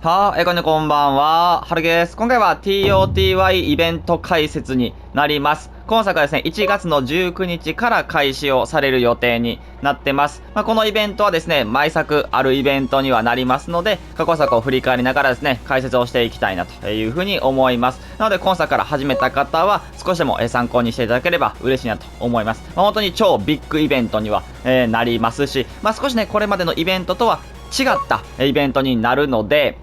こんばんは。はるです。今回は TOTY イベント解説になります。今作はですね、1月の19日から開始をされる予定になってます。このイベントはですね、毎作あるイベントにはなりますので、過去作を振り返りながらですね、解説をしていきたいなというふうに思います。なので、今作から始めた方は、少しでも参考にしていただければ嬉しいなと思います。本当に超ビッグイベントにはなりますし、少しね、これまでのイベントとは違ったイベントになるので、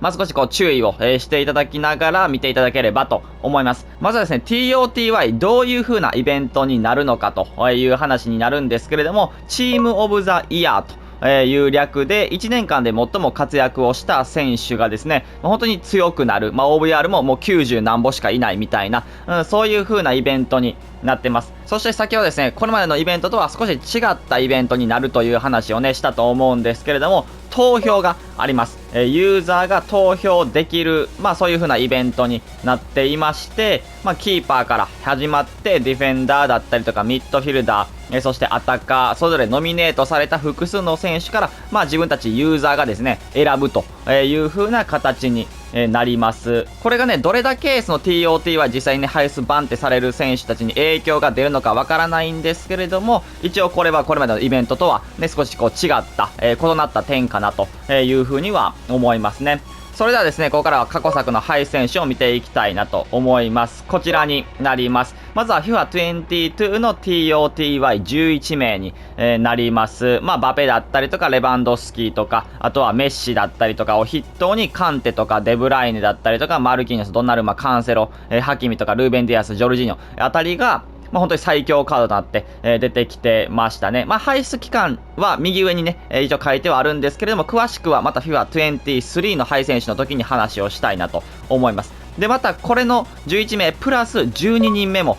少し注意をしていただきながら見ていただければと思います。まずはですね、TOTY どういう風なイベントになるのかという話になるんですけれども、チームオブザイヤーという略で1年間で最も活躍をした選手がですね、本当に強くなる、OVR ももう90何歩しかいないみたいな、そういう風なイベントになってます。そして先ほどですね、これまでのイベントとは少し違ったイベントになるという話をね、したと思うんですけれども、投票があります。ユーザーが投票できる、そういう風なイベントになっていまして、キーパーから始まって、ディフェンダーだったりとか、ミッドフィルダー、そしてアタッカー、それぞれノミネートされた複数の選手から、自分たちユーザーがですね、選ぶという風な形になります。これがね、どれだけその TOT は実際にね、ハイスバンってされる選手たちに影響が出るのかわからないんですけれども、一応これはこれまでのイベントとはね、少し違った、異なった点かなというふうには思いますね。それではですね、ここからは過去作のハイ選手を見ていきたいなと思います。こちらになります。まずは FIFA22 の TOTY11 名に、なります。バペだったりとか、レバンドフスキーとか、あとはメッシだったりとかを筆頭に、カンテとかデブライネだったりとか、マルキーニョス、ドンナルマ、カンセロ、ハキミとか、ルーベン・ディアス、ジョルジーニョあたりが、本当に最強カードとなって、出てきてましたね。排出期間は右上にね、一応書いてはあるんですけれども、詳しくはまた FIFA23 のハイ選手の時に話をしたいなと思います。で、またこれの11名プラス12人目も、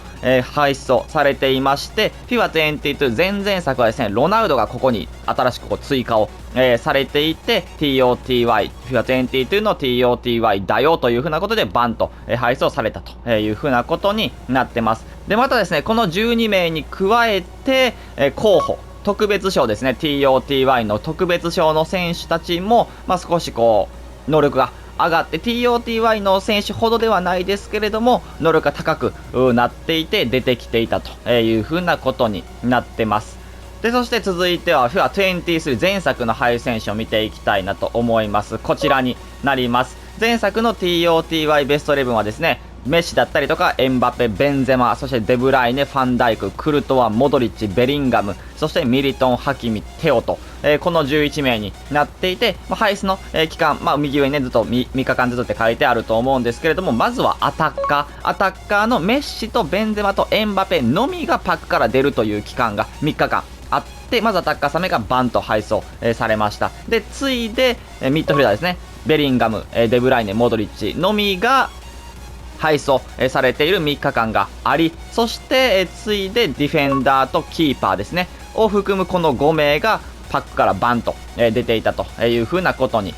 輩出されていまして、FIFA22 前々作はですね、ロナウドがここに新しく追加を、されていて、TOTY、FIFA22 の TOTY だよというふうなことでバンと、配送されたというふうなことになってます。で、またですね、この12名に加えて、候補、特別賞ですね、TOTY の特別賞の選手たちも、少し能力が上がって TOTY の選手ほどではないですけれども能力が高くなっていて出てきていたというふうなことになってます。で、そして続いては FIFA23 前作のハイ選手を見ていきたいなと思います。こちらになります。前作の TOTY ベスト11はですね、メッシだったりとかエンバペ、ベンゼマ、そしてデブライネ、ファンダイク、クルトワ、モドリッチ、ベリンガム、そしてミリトン、ハキミ、テオと、この11名になっていて、ハイスの、期間、右上にねずっと 3日間ずつって書いてあると思うんですけれども、まずはアタッカーのメッシとベンゼマとエンバペのみがパックから出るという期間が3日間あって、まずアタッカー3名がバンと配送、されました。で、ついで、ミッドフィルダーですね、ベリンガム、デブライネ、モドリッチのみが配送されている3日間があり、そしてついでディフェンダーとキーパーですねを含むこの5名がパックからバンと出ていたという風なことに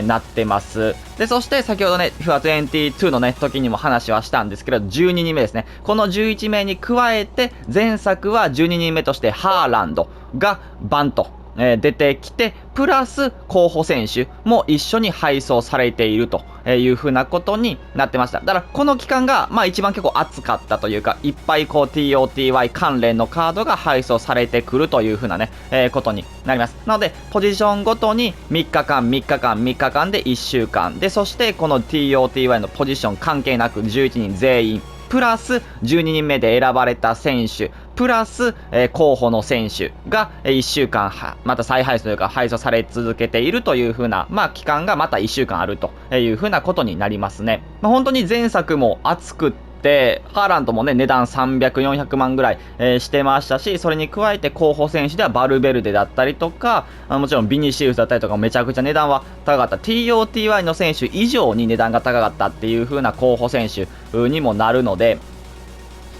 なってます。で、そして先ほどね FIFA22 のね時にも話はしたんですけど、12人目ですね。この11名に加えて前作は12人目としてハーランドがバンと出てきて、プラス候補選手も一緒に配送されているという風なことになってました。だからこの期間が一番結構熱かったというか、いっぱいTOTY 関連のカードが配送されてくるという風なね、ことになります。なのでポジションごとに3日間3日間3日間で1週間で、そしてこの TOTY のポジション関係なく11人全員プラス12人目で選ばれた選手プラス、候補の選手が1週間また再配送というか配送され続けているという風な、期間がまた1週間あるという風なことになりますね。本当に前作も熱くってハーランドもね値段300、400万ぐらい、してましたし、それに加えて候補選手ではバルベルデだったりとか、もちろんビニシウスだったりとかめちゃくちゃ値段は高かった。 TOTY の選手以上に値段が高かったっていう風な候補選手にもなるので、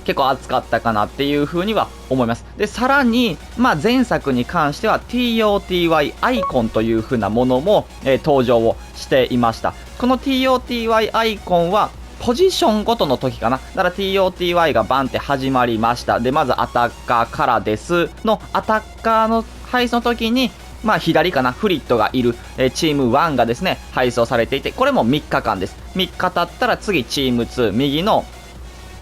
結構熱かったかなっていう風には思います。で、さらに、前作に関しては TOTY アイコンという風なものも、登場をしていました。この TOTY アイコンはポジションごとの時かな。だから TOTY がバンって始まりました。で、まずアタッカーからですのアタッカーの配送の時に、まあ左かな、フリットがいる、チーム1がですね、配送されていて、これも3日間です。3日経ったら次チーム2、右の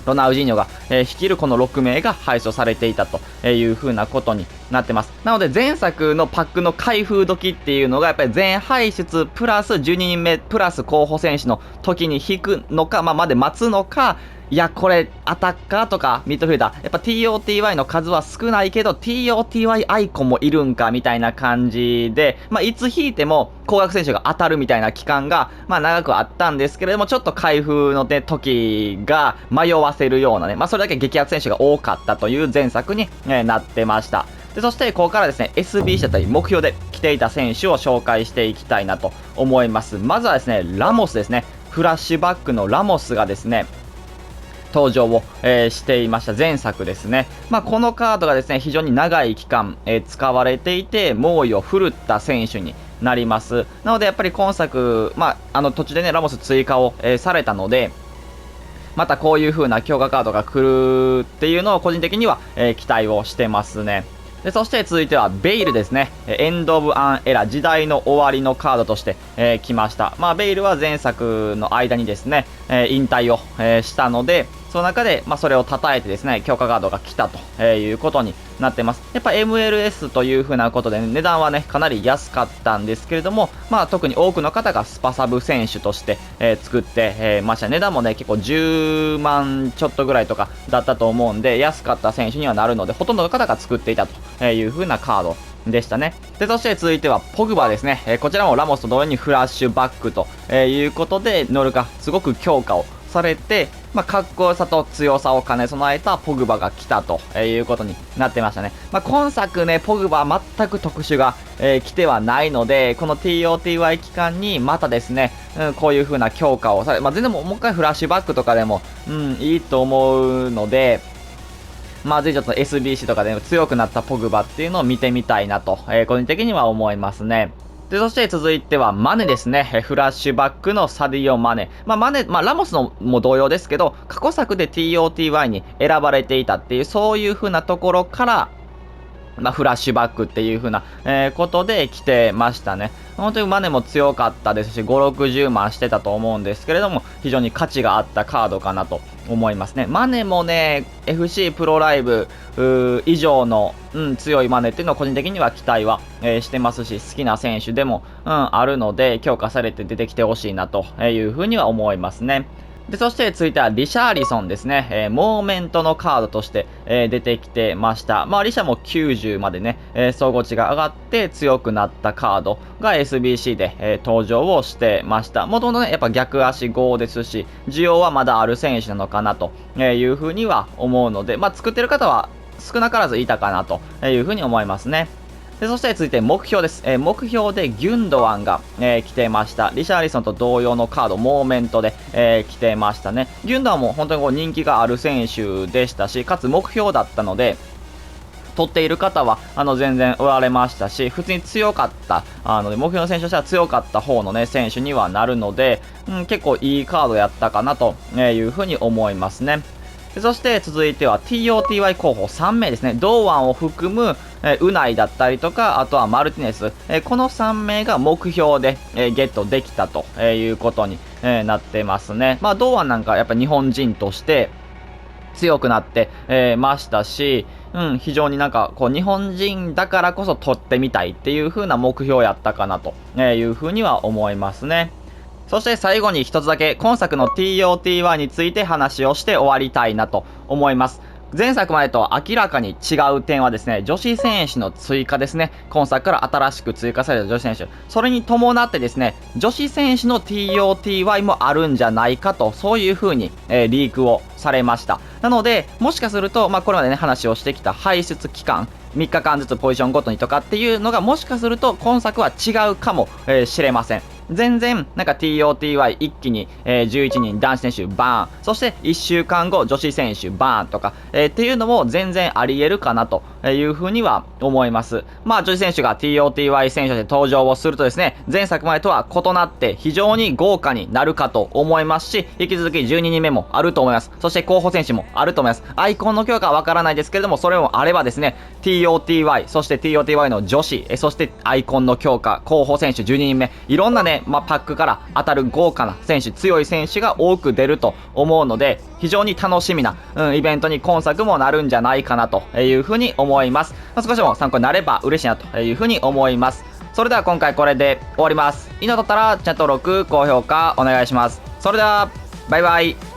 ロナウジーニョが、率いるこの6名が配送されていたという風なことになってます。なので前作のパックの開封時っていうのがやっぱり全輩出プラス12人目プラス候補選手の時に引くのか、まで待つのか、いや、これ、アタッカーとかミッドフィルダー、やっぱ TOTY の数は少ないけど、TOTY アイコンもいるんか、みたいな感じで、いつ引いても、高額選手が当たるみたいな期間が、長くあったんですけれども、ちょっと開封の、ね、時が迷わせるようなね、それだけ激アツ選手が多かったという前作に、なってました。で、そして、ここからですね、SBC だったり、目標で来ていた選手を紹介していきたいなと思います。まずはですね、ラモスですね。フラッシュバックのラモスがですね、登場を、していました前作ですね。このカードがですね、非常に長い期間、使われていて、猛威を振るった選手になります。なので、やっぱり今作、途中でね、ラモス追加を、されたので、またこういう風な強化カードが来るっていうのを個人的には、期待をしてますね。で、そして続いてはベイルですね。エンド・オブ・アン・エラ、時代の終わりのカードとして、来ました。ベイルは前作の間にですね、引退を、したので、その中で、それを称えてですね、強化カードが来たということになってます。やっぱ MLS という風なことで、ね、値段はね、かなり安かったんですけれども、特に多くの方がスパサブ選手として、作って、ました。値段もね、結構10万ちょっとぐらいとかだったと思うんで、安かった選手にはなるので、ほとんどの方が作っていたという風なカードでしたね。で、そして続いてはポグバですね。こちらもラモスと同様にフラッシュバックということで、能力がすごく強化をされて、かっこよさと強さを兼ね備えたポグバが来たということになってましたね。今作ね、ポグバは全く特殊が、来てはないので、この TOTY 期間にまたですね、こういう風な強化をされ、全然もう一回フラッシュバックとかでも、いいと思うので、ぜひちょっと SBC とかで強くなったポグバっていうのを見てみたいなと、個人的には思いますね。で、そして続いてはマネですね。フラッシュバックのサディオ・マネ。マネ、ラモスのも同様ですけど、過去作で TOTY に選ばれていたっていう、そういう風なところから、フラッシュバックっていう風な、ことで来てましたね。本当にマネも強かったですし、5、60万してたと思うんですけれども、非常に価値があったカードかなと思いますね。マネもね、FC プロライブ以上の、強いマネっていうのを個人的には期待は、してますし、好きな選手でも、あるので、強化されて出てきてほしいなという風には思いますね。で、そして続いてはリシャーリソンですね。モーメントのカードとして、出てきてました。リシャも90までね、総合値が上がって強くなったカードが SBC で、登場をしてました。もともとね、やっぱ逆足5ですし、需要はまだある選手なのかなというふうには思うので、作ってる方は少なからずいたかなというふうに思いますね。で、そして続いて目標です。目標でギュンドワンが、来てました。リシャーリソンと同様のカード、モーメントで、来てましたね。ギュンドワンも本当に人気がある選手でしたし、かつ目標だったので、取っている方は全然おられましたし、普通に強かった目標の選手としては強かった方のね選手にはなるので、結構いいカードやったかなというふうに思いますね。そして続いては TOTY 候補3名ですね。堂安を含むウナイだったりとか、あとはマルティネス、この3名が目標でゲットできたということになってますね。堂安なんかやっぱ日本人として強くなってましたし、非常になんかこう日本人だからこそ取ってみたいっていう風な目標やったかなという風には思いますね。そして最後に一つだけ今作の TOTY について話をして終わりたいなと思います。前作までと明らかに違う点はですね、女子選手の追加ですね。今作から新しく追加された女子選手。それに伴ってですね、女子選手の TOTY もあるんじゃないかと、そういう風に、リークをされました。なので、もしかすると、これまでね、話をしてきた排出期間、3日間ずつポジションごとにとかっていうのがもしかすると今作は違うかもしれません。全然なんか TOTY 一気に、11人男子選手バーン、そして1週間後女子選手バーンとか、っていうのも全然あり得るかなというふうには思います。まあ女子選手が TOTY 選手で登場をするとですね、前作前とは異なって非常に豪華になるかと思いますし、引き続き12人目もあると思います。そして候補選手もあると思います。アイコンの強化はわからないですけれども、それもあればですね、TOTY、そして TOTY の女子、そしてアイコンの強化、候補選手12人目、いろんなね、パックから当たる豪華な選手、強い選手が多く出ると思うので、非常に楽しみな、イベントに今作もなるんじゃないかなというふうに思います。少しでも参考になれば嬉しいなというふうに思います。それでは今回これで終わります。いいのだったらチャンネル登録、高評価お願いします。それでは、バイバイ。